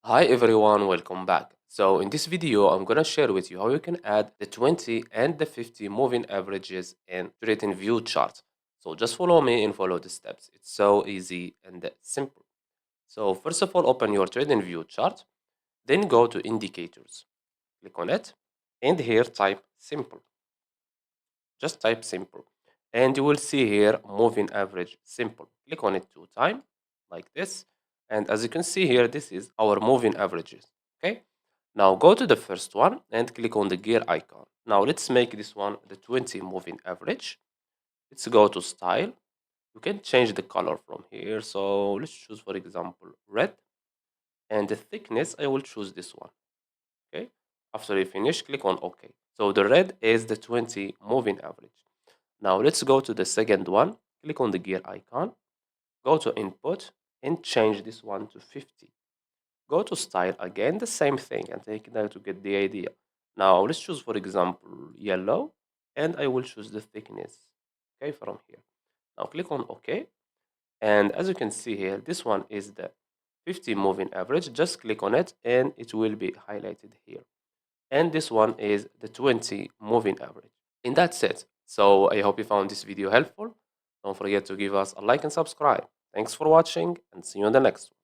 Hi everyone, welcome back. So in this video, I'm gonna share with you how you can add the 20 and the 50 moving averages in TradingView chart. So just follow me and follow the steps. It's so easy and simple. So first of all, open your TradingView chart, then go to indicators. Click on it, and here type simple. Just type simple, and you will see here moving average simple. Click on it 2 times like this, and as you can see here, this is our moving averages. Okay, now go to the first one and click on the gear icon. Now let's make this one the 20 moving average. Let's go to style. You can change the color from here, so let's choose for example red, and the thickness I will choose this one. Okay, after you finish, click on OK. So the red is the 20 moving average. Now let's go to the second one. Click on the gear icon, go to input and change this one to 50. Go to style again, the same thing, and take that to get the idea. Now let's choose for example yellow, and I will choose the thickness, okay, from here. Now click on OK, and as you can see here, this one is the 50 moving average. Just click on it and it will be highlighted here, and this one is the 20 moving average. And that's it. So I hope you found this video helpful. Don't forget to give us a like and subscribe. Thanks for watching, and see you on the next one.